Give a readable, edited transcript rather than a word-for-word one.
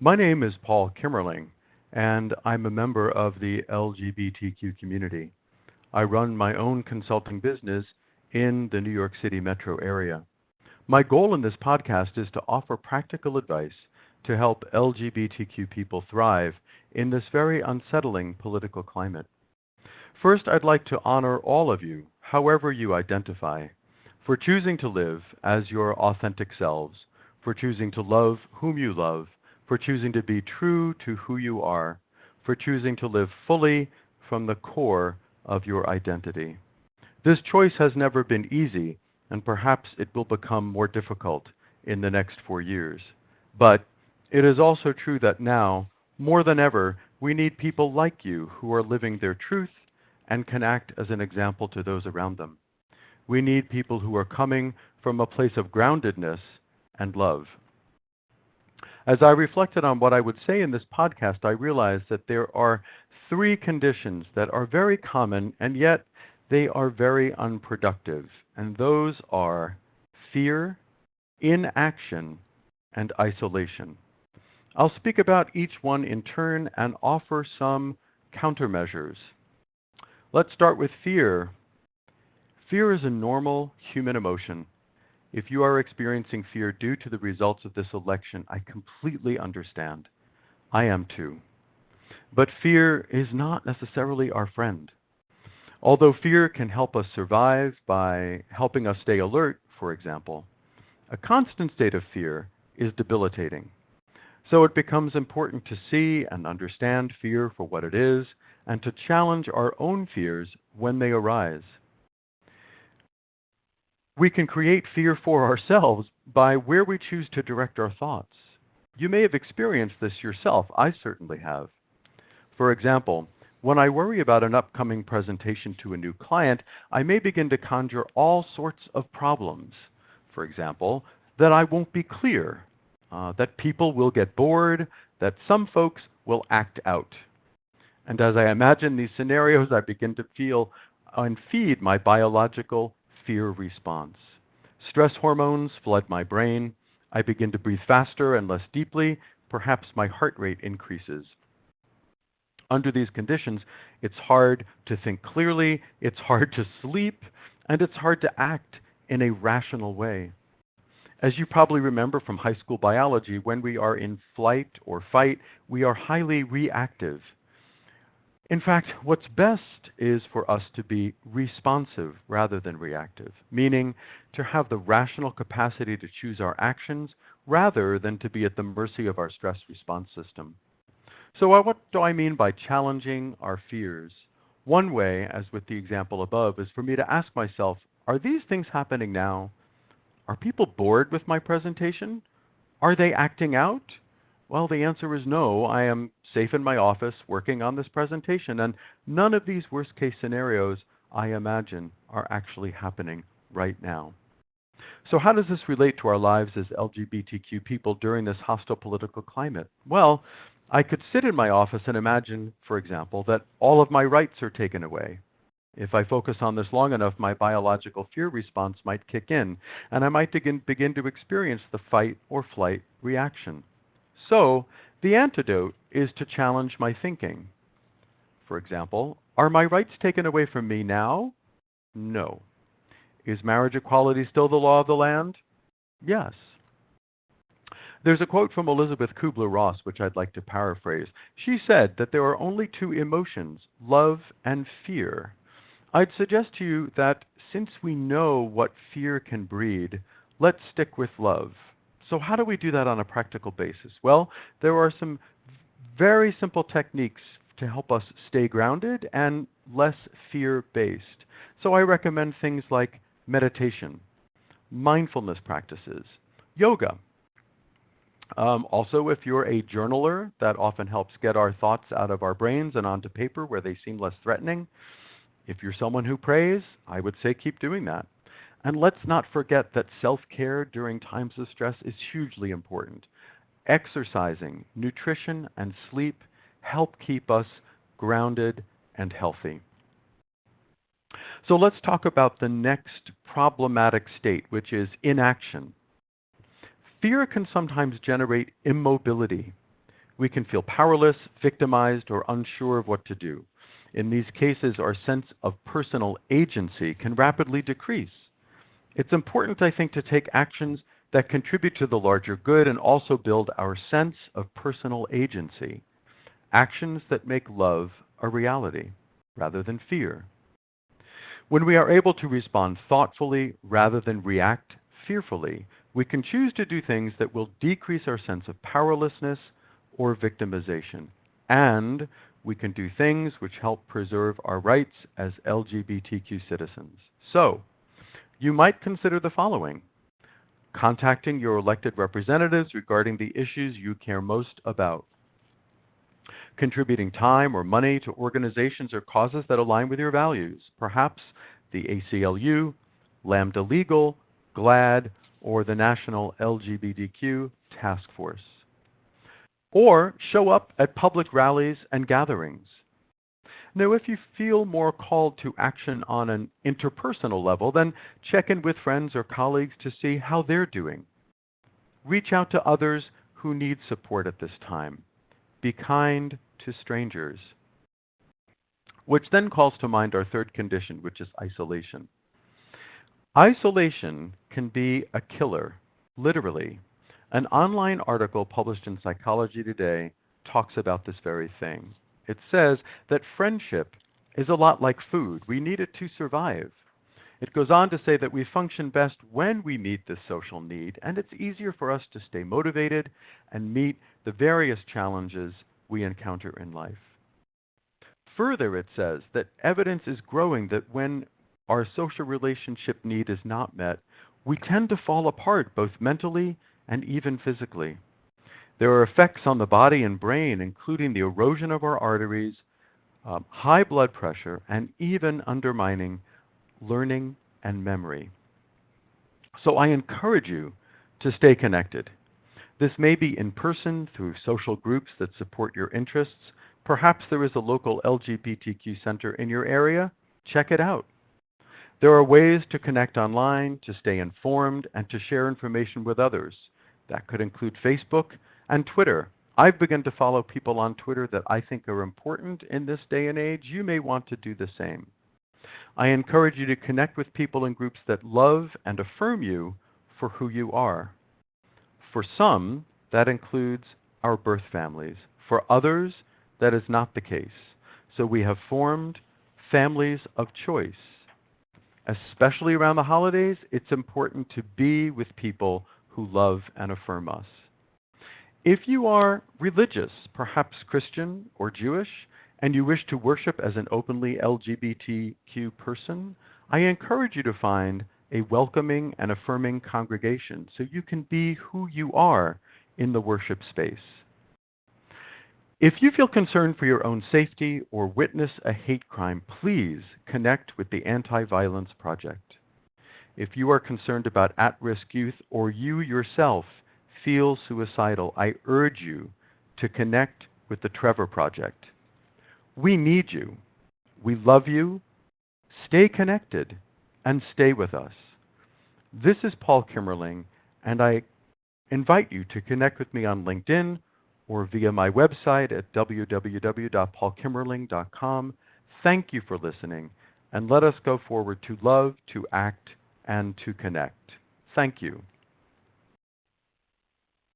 My name is Paul Kimmerling, and I'm a member of the LGBTQ community. I run my own consulting business in the New York City metro area. My goal in this podcast is to offer practical advice to help LGBTQ people thrive in this very unsettling political climate. First, I'd like to honor all of you, however you identify, for choosing to live as your authentic selves, for choosing to love whom you love, for choosing to be true to who you are, for choosing to live fully from the core of your identity. This choice has never been easy, and perhaps it will become more difficult in the next 4 years. But it is also true that now, more than ever, we need people like you who are living their truth and can act as an example to those around them. We need people who are coming from a place of groundedness and love. As I reflected on what I would say in this podcast, I realized that there are 3 conditions that are very common, and yet they are very unproductive. And those are fear, inaction, and isolation. I'll speak about each one in turn and offer some countermeasures. Let's start with fear. Fear is a normal human emotion. If you are experiencing fear due to the results of this election, I completely understand. I am too. But fear is not necessarily our friend. Although fear can help us survive by helping us stay alert, for example, a constant state of fear is debilitating. So it becomes important to see and understand fear for what it is and to challenge our own fears when they arise. We can create fear for ourselves by where we choose to direct our thoughts. You may have experienced this yourself. I certainly have. For example, when I worry about an upcoming presentation to a new client, I may begin to conjure all sorts of problems. For example, that I won't be clear, that people will get bored, that some folks will act out. And as I imagine these scenarios, I begin to feel and feed my biological fear response. Stress hormones flood my brain. I begin to breathe faster and less deeply. Perhaps my heart rate increases. Under these conditions, it's hard to think clearly, it's hard to sleep, and it's hard to act in a rational way. As you probably remember from high school biology, when we are in flight or fight, we are highly reactive. In fact, what's best is for us to be responsive rather than reactive, meaning to have the rational capacity to choose our actions rather than to be at the mercy of our stress response system. So what do I mean by challenging our fears? One way, as with the example above, is for me to ask myself, are these things happening now? Are people bored with my presentation? Are they acting out? Well, the answer is no. I am safe in my office working on this presentation, and none of these worst-case scenarios, I imagine, are actually happening right now. So how does this relate to our lives as LGBTQ people during this hostile political climate? Well, I could sit in my office and imagine, for example, that all of my rights are taken away. If I focus on this long enough, my biological fear response might kick in, and I might begin to experience the fight or flight reaction. So, the antidote is to challenge my thinking. For example, are my rights taken away from me now? No. Is marriage equality still the law of the land? Yes. There's a quote from Elizabeth Kubler-Ross, which I'd like to paraphrase. She said that there are only 2 emotions, love and fear. I'd suggest to you that since we know what fear can breed, let's stick with love. So how do we do that on a practical basis? Well, there are some very simple techniques to help us stay grounded and less fear-based. So I recommend things like meditation, mindfulness practices, yoga. Also, if you're a journaler, that often helps get our thoughts out of our brains and onto paper where they seem less threatening. If you're someone who prays, I would say keep doing that. And let's not forget that self-care during times of stress is hugely important. Exercising, nutrition, and sleep help keep us grounded and healthy. So let's talk about the next problematic state, which is inaction. Fear can sometimes generate immobility. We can feel powerless, victimized, or unsure of what to do. In these cases, our sense of personal agency can rapidly decrease. It's important, I think, to take actions that contribute to the larger good and also build our sense of personal agency. Actions that make love a reality rather than fear. When we are able to respond thoughtfully rather than react fearfully, we can choose to do things that will decrease our sense of powerlessness or victimization. And we can do things which help preserve our rights as LGBTQ citizens. So, you might consider the following: contacting your elected representatives regarding the issues you care most about, contributing time or money to organizations or causes that align with your values, perhaps the ACLU, Lambda Legal, GLAAD, or the National LGBTQ Task Force. Or show up at public rallies and gatherings. Now, if you feel more called to action on an interpersonal level, then check in with friends or colleagues to see how they're doing. Reach out to others who need support at this time. Be kind to strangers. Which then calls to mind our third condition, which is isolation. Isolation can be a killer, literally. An online article published in Psychology Today talks about this very thing. It says that friendship is a lot like food. We need it to survive. It goes on to say that we function best when we meet this social need, and it's easier for us to stay motivated and meet the various challenges we encounter in life. Further, it says that evidence is growing that when our social relationship need is not met, we tend to fall apart both mentally and even physically. There are effects on the body and brain, including the erosion of our arteries, high blood pressure, and even undermining learning and memory. So I encourage you to stay connected. This may be in person through social groups that support your interests. Perhaps there is a local LGBTQ center in your area. Check it out. There are ways to connect online, to stay informed, and to share information with others. That could include Facebook and Twitter. I've begun to follow people on Twitter that I think are important in this day and age. You may want to do the same. I encourage you to connect with people in groups that love and affirm you for who you are. For some, that includes our birth families. For others, that is not the case. So we have formed families of choice. Especially around the holidays, it's important to be with people who love and affirm us. If you are religious, perhaps Christian or Jewish, and you wish to worship as an openly LGBTQ person, I encourage you to find a welcoming and affirming congregation so you can be who you are in the worship space. If you feel concerned for your own safety or witness a hate crime, please connect with the Anti-Violence Project. If you are concerned about at-risk youth or you yourself feel suicidal, I urge you to connect with the Trevor Project. We need you. We love you. Stay connected and stay with us. This is Paul Kimmerling, and I invite you to connect with me on LinkedIn or via my website at www.paulkimmerling.com. Thank you for listening, and let us go forward to love, to act, and to connect. Thank you.